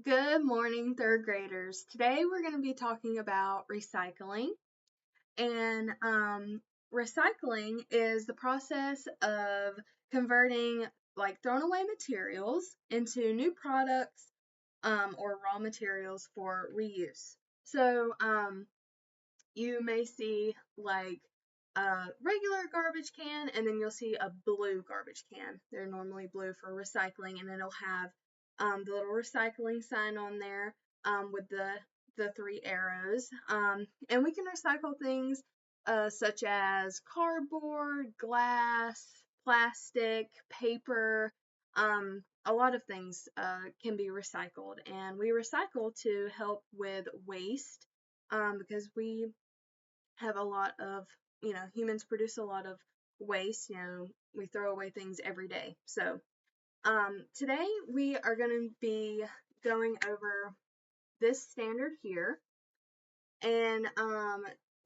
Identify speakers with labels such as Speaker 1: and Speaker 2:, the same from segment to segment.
Speaker 1: Good morning, third graders. Today we're going to be talking about recycling. And recycling is the process of converting thrown away materials into new products or raw materials for reuse. So you may see a regular garbage can, and then you'll see a blue garbage can. They're normally blue for recycling, and it'll have the little recycling sign on there with the three arrows. And we can recycle things such as cardboard, glass, plastic, paper. A lot of things can be recycled, and we recycle to help with waste because we have a lot of, humans produce a lot of waste. We throw away things every day. So today we are going to be going over this standard here, and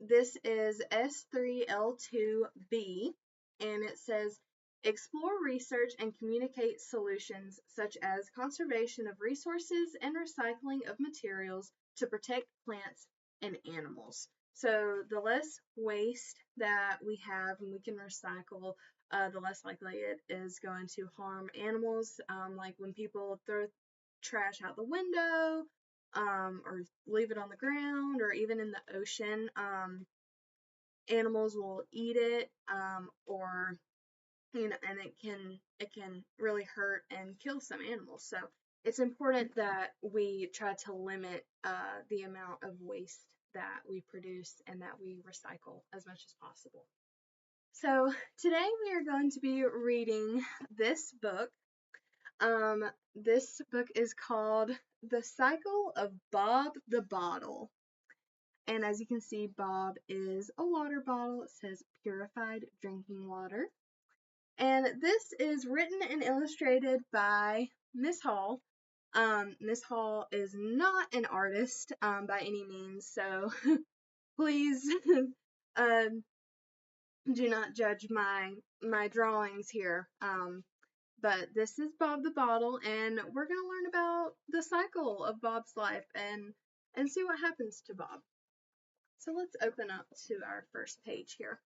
Speaker 1: this is S3L2B, and it says explore, research, and communicate solutions such as conservation of resources and recycling of materials to protect plants and animals. So the less waste that we have and we can recycle, the less likely it is going to harm animals. Like when people throw trash out the window, or leave it on the ground, or even in the ocean, animals will eat it, or and it can really hurt and kill some animals. So it's important that we try to limit the amount of waste that we produce and that we recycle as much as possible. So today we are going to be reading this book. This book is called The Cycle of Bob the Bottle. And as you can see, Bob is a water bottle. It says purified drinking water. And this is written and illustrated by Miss Hall. Miss Hall is not an artist by any means, so please do not judge my drawings here. But this is Bob the Bottle, and we're going to learn about the cycle of Bob's life and see what happens to Bob. So let's open up to our first page here.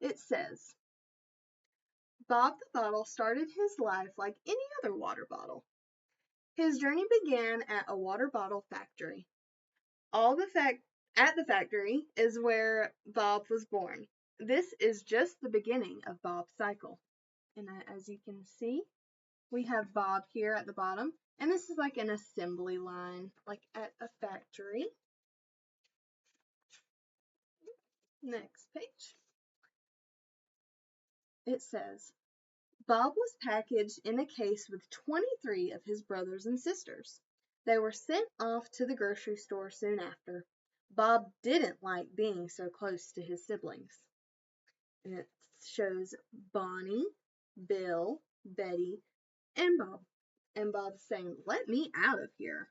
Speaker 1: It says, Bob the Bottle started his life like any other water bottle. His journey began at a water bottle factory. At the factory is where Bob was born. This is just the beginning of Bob's cycle. And as you can see, we have Bob here at the bottom, and this is like an assembly line, like at a factory. Next page. It says, Bob was packaged in a case with 23 of his brothers and sisters. They were sent off to the grocery store soon after. Bob didn't like being so close to his siblings. And it shows Bonnie, Bill, Betty, and Bob. And Bob's saying, let me out of here.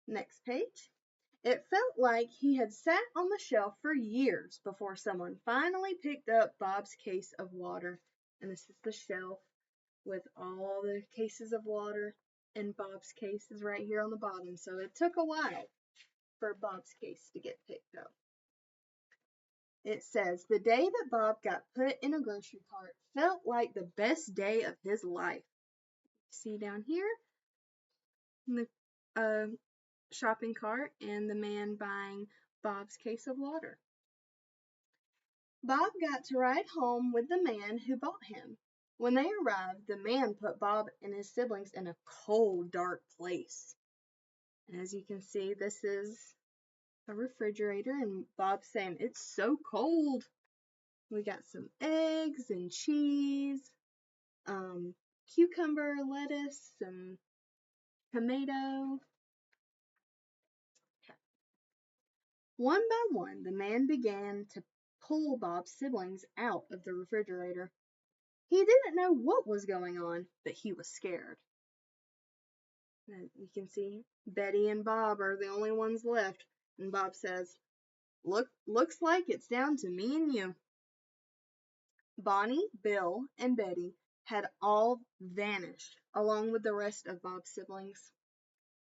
Speaker 1: Next page. It felt like he had sat on the shelf for years before someone finally picked up Bob's case of water. And this is the shelf with all the cases of water, and Bob's case is right here on the bottom. So it took a while for Bob's case to get picked up. It says, the day that Bob got put in a grocery cart felt like the best day of his life. See down here in the shopping cart and the man buying Bob's case of water. Bob got to ride home with the man who bought him. When they arrived, the man put Bob and his siblings in a cold, dark place. And as you can see, this is a refrigerator, and Bob's saying, it's so cold. We got some eggs and cheese, cucumber, lettuce, some tomato. One by one, the man began to pull Bob's siblings out of the refrigerator. He didn't know what was going on, but he was scared. And you can see Betty and Bob are the only ones left, and Bob says, looks like it's down to me and you. Bonnie, Bill, and Betty had all vanished, along with the rest of Bob's siblings.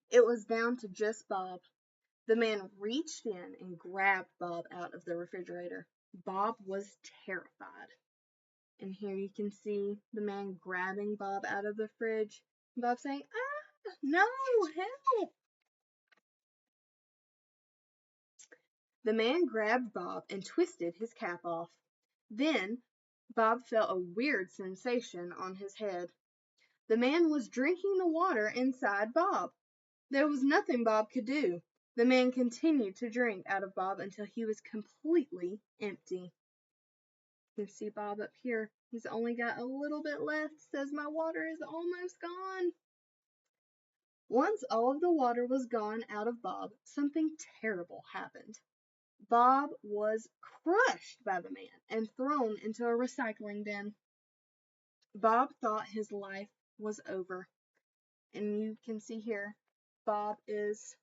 Speaker 1: It was down to just Bob. The man reached in and grabbed Bob out of the refrigerator. Bob was terrified. And here you can see the man grabbing Bob out of the fridge. Bob saying, "Ah, no, help!" The man grabbed Bob and twisted his cap off. Then Bob felt a weird sensation on his head. The man was drinking the water inside Bob. There was nothing Bob could do. The man continued to drink out of Bob until he was completely empty. You can see Bob up here. He's only got a little bit left. Says my water is almost gone. Once all of the water was gone out of Bob, something terrible happened. Bob was crushed by the man and thrown into a recycling bin. Bob thought his life was over. And you can see here, Bob is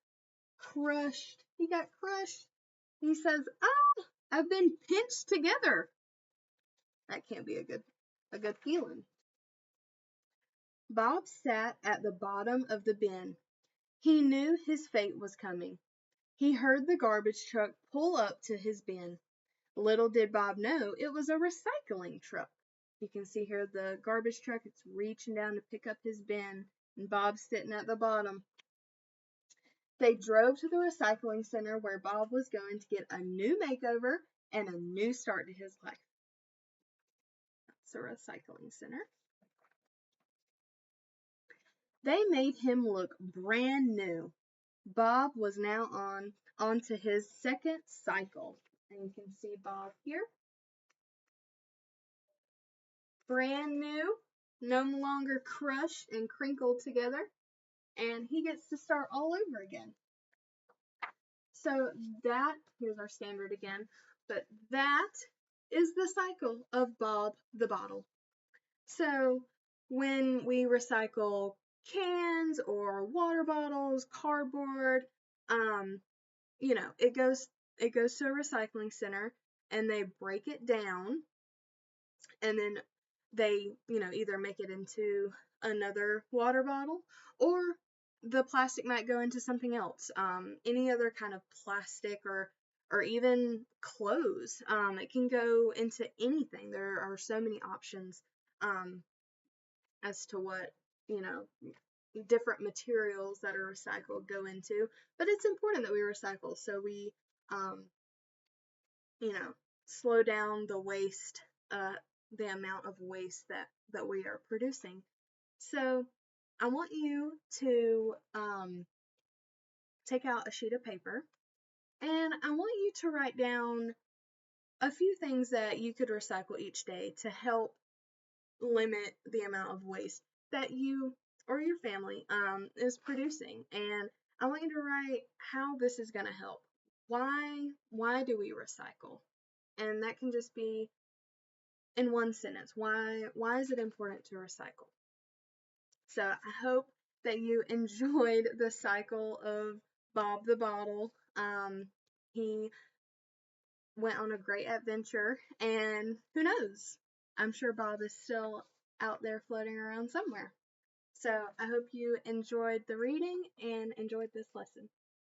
Speaker 1: crushed. He got crushed. He says, "Ah, I've been pinched together." That can't be a good feeling. Bob sat at the bottom of the bin. He knew his fate was coming. He heard the garbage truck pull up to his bin. Little did Bob know it was a recycling truck. You can see here the garbage truck, it's reaching down to pick up his bin, and Bob's sitting at the bottom. They drove to the recycling center where Bob was going to get a new makeover and a new start to his life. That's the recycling center. They made him look brand new. Bob was now on to his second cycle. And you can see Bob here. Brand new, no longer crushed and crinkled together. And he gets to start all over again. So here's our standard again, but that is the cycle of Bob the Bottle. So when we recycle cans or water bottles, cardboard, it goes to a recycling center and they break it down and then they, either make it into another water bottle or the plastic might go into something else. Any other kind of plastic or even clothes. It can go into anything. There are so many options as to what, different materials that are recycled go into. But it's important that we recycle so we, slow down the waste, the amount of waste that we are producing. So I want you to take out a sheet of paper and I want you to write down a few things that you could recycle each day to help limit the amount of waste that you or your family is producing. And I want you to write how this is going to help. Why do we recycle? And that can just be in one sentence. Why is it important to recycle? So I hope that you enjoyed the cycle of Bob the Bottle. He went on a great adventure, and who knows? I'm sure Bob is still out there floating around somewhere. So I hope you enjoyed the reading and enjoyed this lesson.